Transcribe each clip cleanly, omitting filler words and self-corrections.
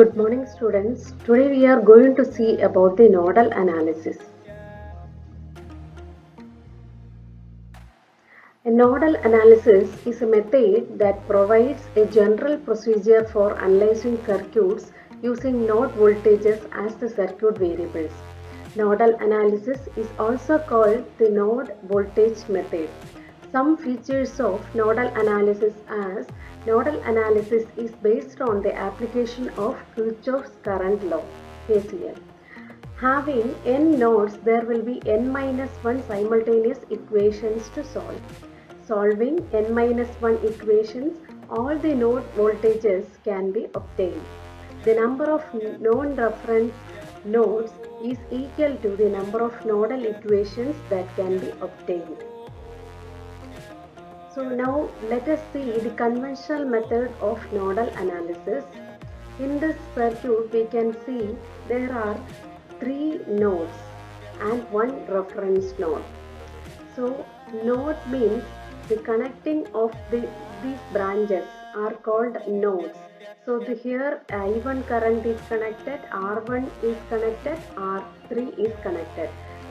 Good morning students. Today we are going to see about the nodal analysis. A nodal analysis is a method that provides a general procedure for analyzing circuits using node voltages as the circuit variables. Nodal analysis is also called the node voltage method. Some features of nodal analysis as nodal analysis is based on the application of Kirchhoff's current law KCL. Having n nodes, there will be n minus 1 simultaneous equations to solve. Solving n minus 1 equations, all the node voltages can be obtained. The number of known reference nodes is equal to the number of nodal equations that can be obtained. So now let us see the conventional method of nodal analysis. In this circuit we can see there are 3 nodes and 1 reference node. So node means the connecting of these branches are called nodes. So here I1 current is connected, R1 is connected, R3 is connected.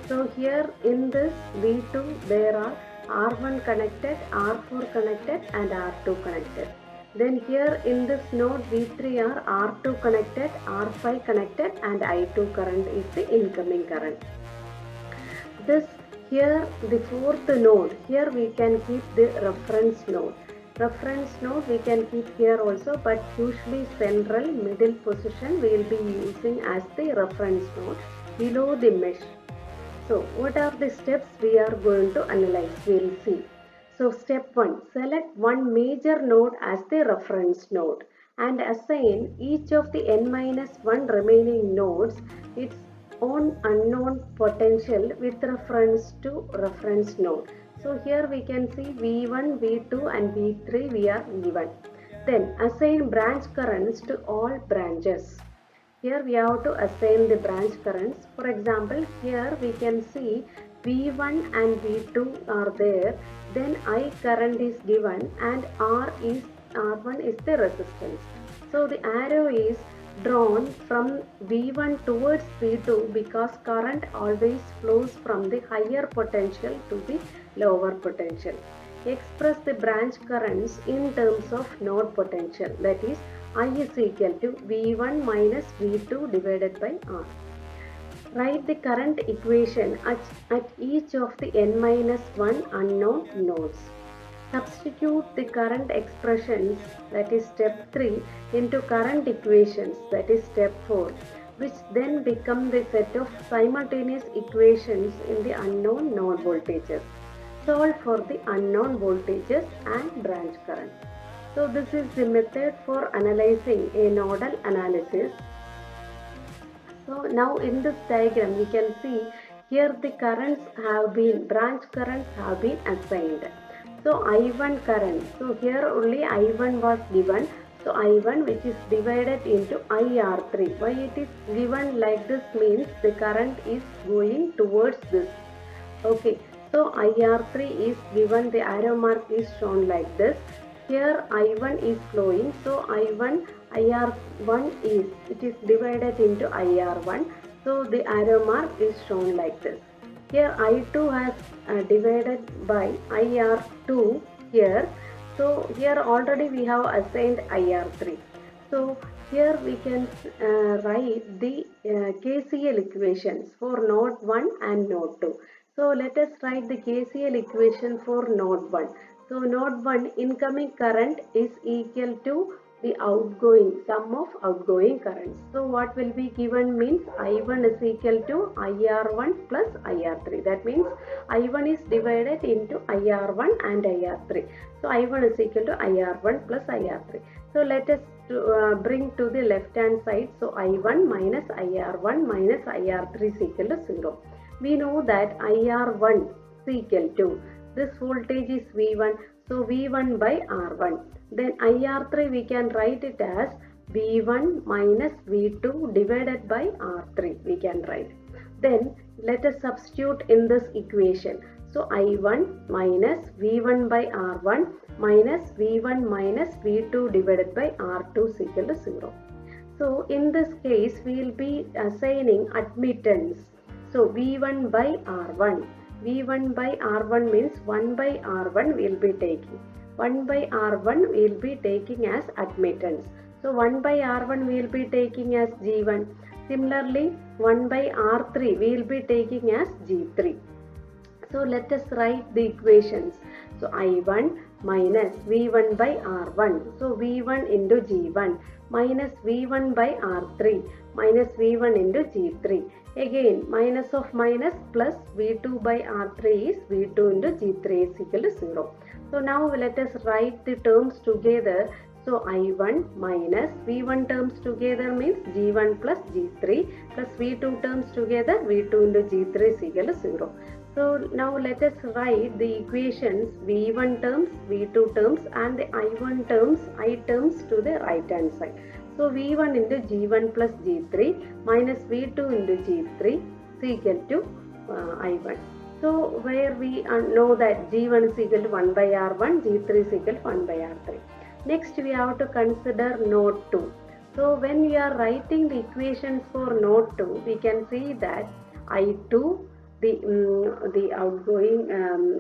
So here in this V2 there are R1 connected, R4 connected and R2 connected. Then here in this node V3 are R2 connected, R5 connected and I2 current is the incoming current. This here the fourth node, here we can keep the reference node. Reference node we can keep here also, but usually central middle position we will be using as the reference node below the mesh. So what are the steps we are going to analyze? We will see. So step 1, select one major node as the reference node and assign each of the n-1 remaining nodes its own unknown potential with reference to reference node. So here we can see V1, V2 and V3 we are given. Then assign branch currents to all branches. Here we have to assign the branch currents. For example, here we can see V1 and V2 are there. Then I current is given and R1 is the resistance. So the arrow is drawn from V1 towards V2 because current always flows from the higher potential to the lower potential. Express the branch currents in terms of node potential, that is I is equal to V1 minus V2 divided by R. Write the current equation at each of the n-1 unknown nodes. Substitute the current expressions, that is step 3, into current equations, that is step 4, which then become the set of simultaneous equations in the unknown node voltages. Solve for the unknown voltages and branch current. So this is the method for analyzing a nodal analysis. So now in this diagram we can see here the currents have been, branch currents have been assigned. So I1 current, so here only I1 was given. So I1 which is divided into IR3. Why it is given like this means the current is going towards this. Okay, so IR3 is given, the arrow mark is shown like this. Here I1 is flowing, so IR1 is, it is divided into IR1. So the arrow mark is shown like this. Here I2 has divided by IR2 here. So here already we have assigned IR3. So here we can write the KCL equations for node 1 and node 2. So let us write the KCL equation for node 1. So node 1 incoming current is equal to the outgoing, sum of outgoing currents. So what will be given means I1 is equal to IR1 plus IR3. That means I1 is divided into IR1 and IR3. So I1 is equal to IR1 plus IR3. So let us bring to the left hand side. So I1 minus IR1 minus IR3 is equal to 0. We know that IR1 is equal to, this voltage is V1, so V1 by R1. Then IR3 we can write it as V1 minus V2 divided by R3 we can write. Then let us substitute in this equation. So I1 minus V1 by R1 minus V1 minus V2 divided by R2 is equal to 0. So in this case, we will be assigning admittance. So V1 by R1. V1 by R1 means 1 by R1 we will be taking. 1 by R1 we will be taking as admittance. So 1 by R1 we will be taking as G1. Similarly, 1 by R3 we will be taking as G3. So let us write the equations. So I1 minus V1 by R1. So V1 into G1 minus V1 by R3 minus V1 into G3. Again, minus of minus plus V2 by R3 is V2 into G3 is equal to 0. So now let us write the terms together. So I1 minus V1 terms together means G1 plus G3 plus V2 terms together V2 into G3 is equal to 0. So now let us write the equations V1 terms, V2 terms and the I1 terms, I terms to the right hand side. So V1 into G1 plus G3 minus V2 into G3 is equal to I1. So where we know that G1 is equal to 1 by R1, G3 is equal to 1 by R3. Next we have to consider node 2. So when we are writing the equations for node 2, we can see that I2, the outgoing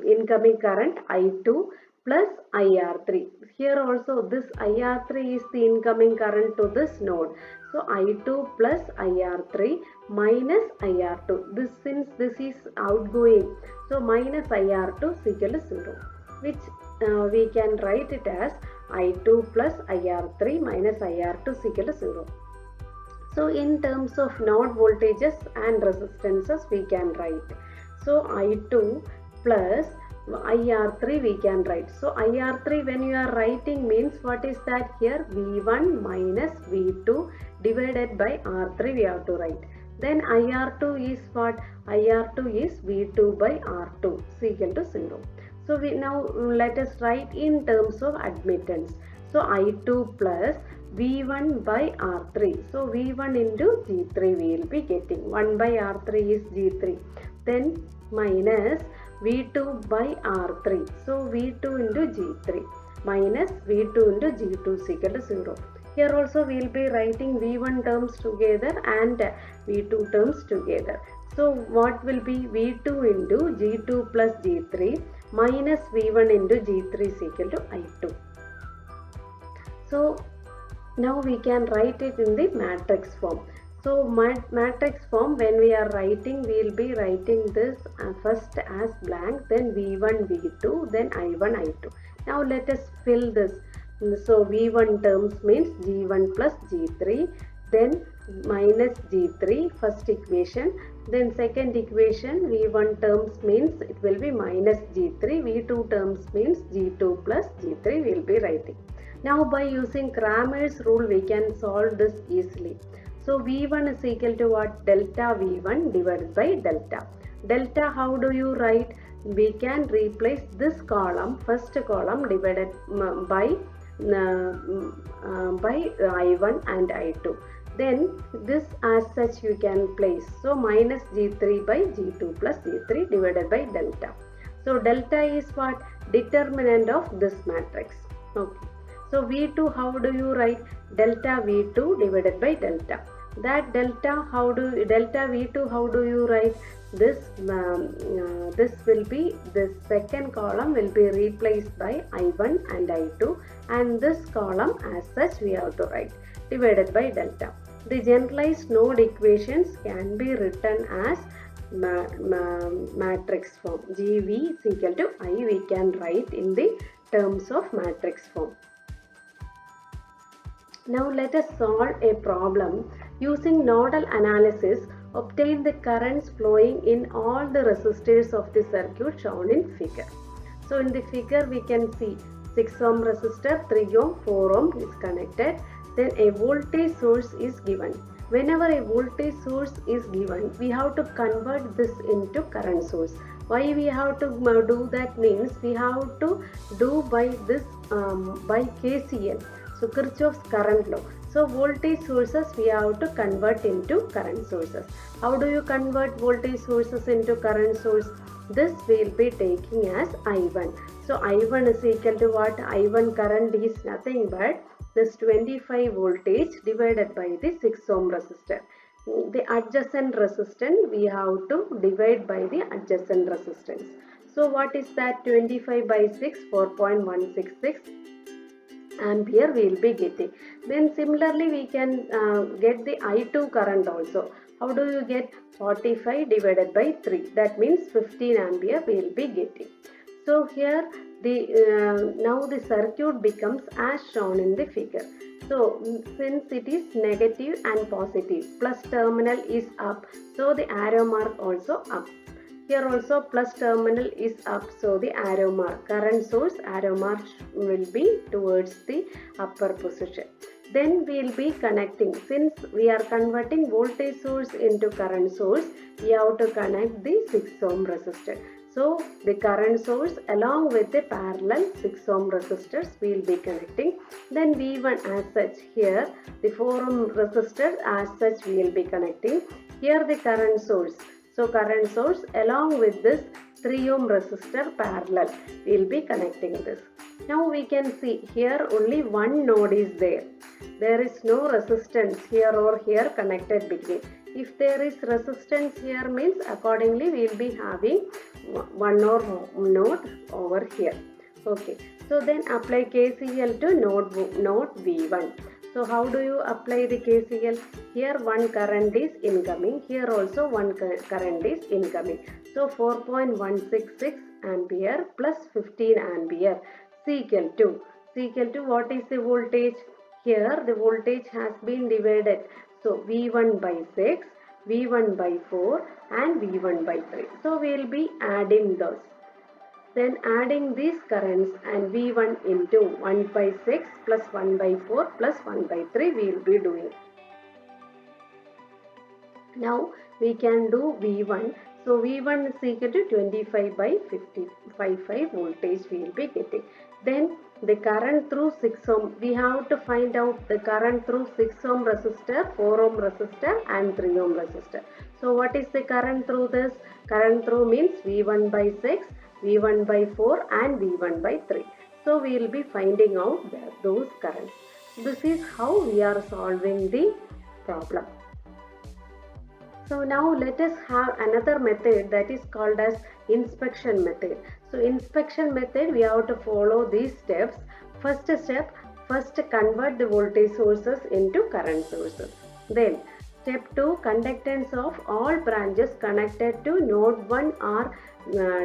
incoming current I2 plus IR3. Here also this IR3 is the incoming current to this node. So I2 plus IR3 minus IR2. This since this is outgoing, so minus IR2 is equal to 0, which we can write it as I2 plus IR3 minus IR2 is equal to 0. So in terms of node voltages and resistances we can write. So I2 plus IR3 we can write. So IR3 when you are writing means what is that here? V1 minus V2 divided by R3 we have to write. Then IR2 is what? IR2 is V2 by R2 is equal to 0. So we now let us write in terms of admittance. So I2 plus V1 by R3. So V1 into G3 we will be getting. 1 by R3 is G3. Then minus V2 by R3. So V2 into G3 minus V2 into G2 is equal to 0. Here also we will be writing V1 terms together and V2 terms together. So what will be V2 into G2 plus G3 minus V1 into G3 is equal to I2. So now we can write it in the matrix form. So matrix form when we are writing, we will be writing this first as blank, then V1, V2, then I1, I2. Now let us fill this. So V1 terms means G1 plus G3, then minus G3, first equation. Then second equation, V1 terms means it will be minus G3, V2 terms means G2 plus G3 we will be writing. Now by using Cramer's rule we can solve this easily. So V1 is equal to what? Delta V1 divided by delta. Delta how do you write? We can replace this column, first column divided by I1 and I2. Then this as such you can place. So minus G3 by G2 plus G3 divided by delta. So delta is what? Determinant of this matrix. Okay. So V2 how do you write? Delta V2 divided by delta. That delta V2 how do you write? This will be, this second column will be replaced by I1 and I2, and this column as such we have to write divided by delta. The generalized node equations can be written as matrix form. GV is equal to I we can write in the terms of matrix form. Now let us solve a problem using nodal analysis. Obtain the currents flowing in all the resistors of the circuit shown in figure. So in the figure we can see 6 ohm resistor, 3 ohm, 4 ohm is connected. Then a voltage source is given. Whenever a voltage source is given, we have to convert this into current source. Why we have to do that means we have to do by this by KCL. So Kirchhoff's current law. So voltage sources we have to convert into current sources. How do you convert voltage sources into current source? This we will be taking as I1. So I1 is equal to what? I1 current is nothing but this 25 voltage divided by the 6 ohm resistor. The adjacent resistance we have to divide by the adjacent resistance. So what is that? 25 by 6, 4.166 ampere we will be getting. Then similarly we can get the I2 current also. How do you get? 45 divided by 3, that means 15 ampere we will be getting. So here the now the circuit becomes as shown in the figure. So since it is negative and positive, plus terminal is up, so the arrow mark also up. Here also plus terminal is up, so the arrow mark, current source arrow mark will be towards the upper position. Then we will be connecting, since we are converting voltage source into current source, we have to connect the 6 ohm resistor. So the current source along with the parallel 6 ohm resistors we will be connecting. Then V1 as such, here the 4 ohm resistor as such we will be connecting. Here the current source. So current source along with this 3 ohm resistor parallel we will be connecting this. Now we can see here only one node is there. There is no resistance here or here connected between. If there is resistance here means accordingly we will be having one or node over here. Okay. So then apply KCL to node V1. So how do you apply the KCL? Here one current is incoming. Here also one current is incoming. So 4.166 ampere plus 15 ampere is equal to what is the voltage? Here the voltage has been divided. So V1 by 6, V1 by 4 and V1 by 3. So we will be adding those. Then adding these currents and V1 into 1 by 6 plus 1 by 4 plus 1 by 3 we will be doing. Now we can do V1. So V1 is equal to 25 by 55 voltage we will be getting. Then the current through 6 ohm, we have to find out the current through 6 ohm resistor, 4 ohm resistor and 3 ohm resistor. So what is the current through this? Current through means V1 by 6, V1 by 4 and V1 by 3. So we will be finding out those currents. This is how we are solving the problem. So now let us have another method that is called as inspection method. So inspection method we have to follow these steps. First step, first convert the voltage sources into current sources. Then step 2, conductance of all branches connected to node 1 are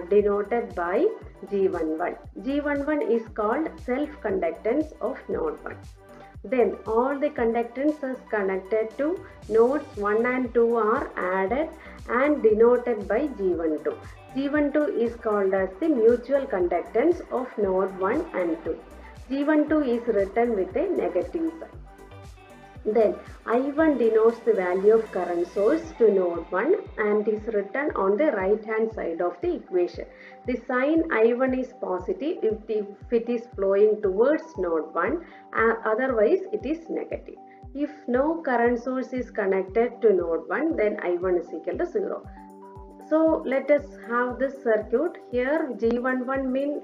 denoted by G11. G11 is called self-conductance of node 1. Then all the conductances connected to nodes 1 and 2 are added and denoted by G12. G12 is called as the mutual conductance of node 1 and 2. G12 is written with a negative sign. Then I1 denotes the value of current source to node 1 and is written on the right hand side of the equation. The sign I1 is positive if it is flowing towards node 1, otherwise it is negative. If no current source is connected to node 1, then I1 is equal to 0. So let us have this circuit. Here G11 means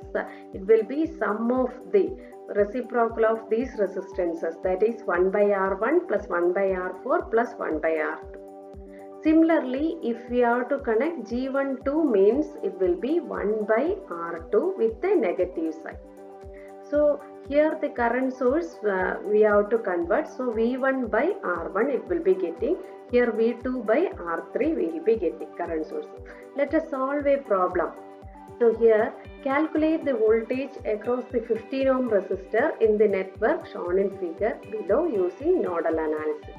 it will be sum of the reciprocal of these resistances, that is 1 by R1 plus 1 by R4 plus 1 by R2. Similarly, if we have to connect G12 means it will be 1 by R2 with a negative sign. So here the current source we have to convert. So V1 by R1 it will be getting. Here V2 by R3 we will be getting current source. Let us solve a problem. So here calculate the voltage across the 15 ohm resistor in the network shown in figure below using nodal analysis.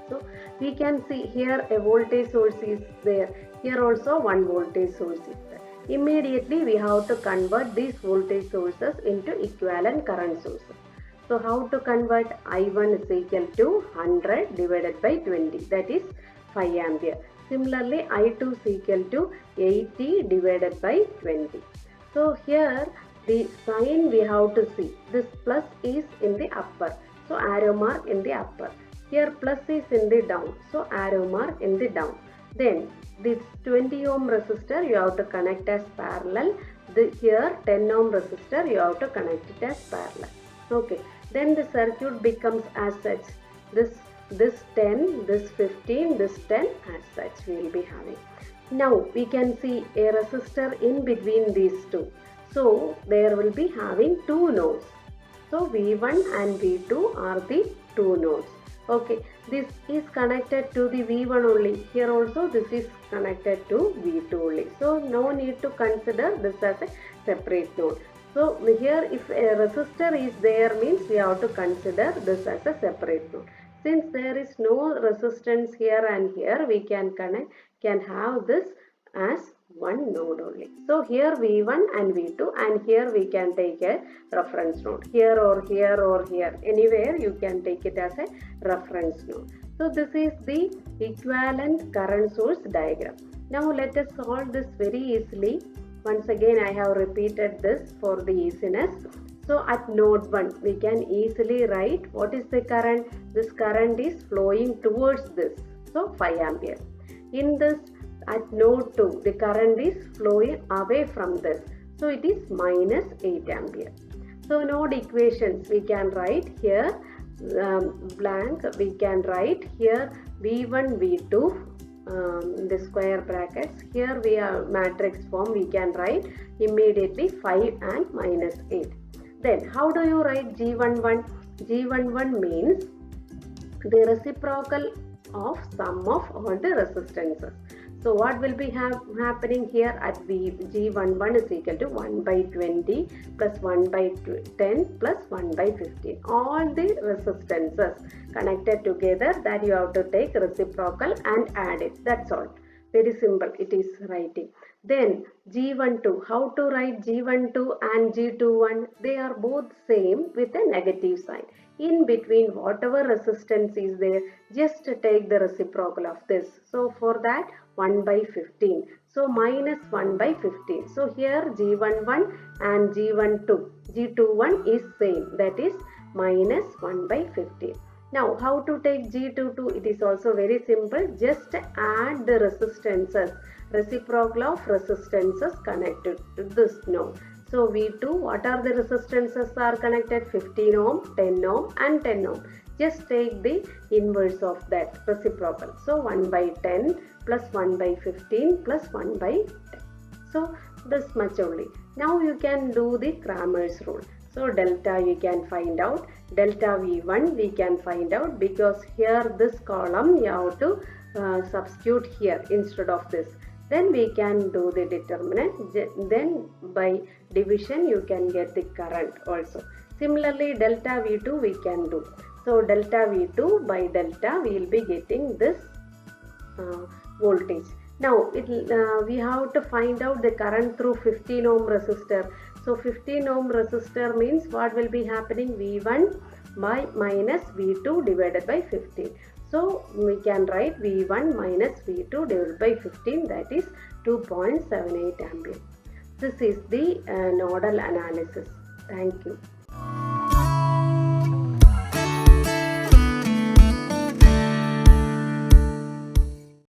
So we can see here a voltage source is there. Here also one voltage source is there. Immediately we have to convert these voltage sources into equivalent current sources. So how to convert? I1 is equal to 100 divided by 20, that is 5 ampere. Similarly, I2 is equal to 80 divided by 20. So here the sign we have to see. This plus is in the upper. So arrow mark in the upper. Here plus is in the down. So arrow mark in the down. Then this 20 ohm resistor you have to connect as parallel. Here 10 ohm resistor you have to connect it as parallel. Okay. then the circuit becomes as such. This 10, this 15, this 10 as such we will be having. Now we can see a resistor in between these two. So there will be having two nodes. So V1 and V2 are the two nodes. Okay, this is connected to the V1 only. Here also this is connected to V2 only. So no need to consider this as a separate node. So here if a resistor is there means we have to consider this as a separate node. Since there is no resistance here and here, we can have this as one node only. So here V1 and V2, and here we can take a reference node. Here or here or here, anywhere you can take it as a reference node. So this is the equivalent current source diagram. Now let us solve this very easily. Once again I have repeated this for the easiness. So at node 1 we can easily write what is the current. This current is flowing towards this. So 5 ampere. In this at node 2 the current is flowing away from this. So it is minus 8 ampere. So node equations we can write here blank. We can write here V1 V2 in the square brackets. Here we have matrix form. We can write immediately 5 and minus 8. Then how do you write G11? G11 means the reciprocal of sum of all the resistances. So what will be happening here at G11 is equal to 1 by 20 plus 1 by 10 plus 1 by 15. All the resistances connected together that you have to take reciprocal and add it. That's all. Very simple it is writing. Then G12, how to write G12 and G21? They are both same with a negative sign. In between whatever resistance is there, just take the reciprocal of this. So for that 1 by 15. So minus 1 by 15. So here G11 and G21 is same, that is minus 1 by 15. Now how to take G22? It is also very simple. Just add the resistances, reciprocal of resistances connected to this node. So V2, what are the resistances are connected? 15 ohm, 10 ohm and 10 ohm. Just take the inverse of that reciprocal. So 1 by 10 plus 1 by 15 plus 1 by 10. So this much only. Now you can do the Cramer's rule. So delta you can find out. Delta V1 we can find out because here this column you have to substitute here instead of this. Then we can do the determinant. Then by division you can get the current also. Similarly delta V2 we can do. So delta V2 by delta we will be getting this voltage. Now we have to find out the current through 15 ohm resistor. So 15 ohm resistor means what will be happening? V1 by minus V2 divided by 15. So we can write V1 minus V2 divided by 15, that is 2.78 ampere. This is the nodal analysis. Thank you.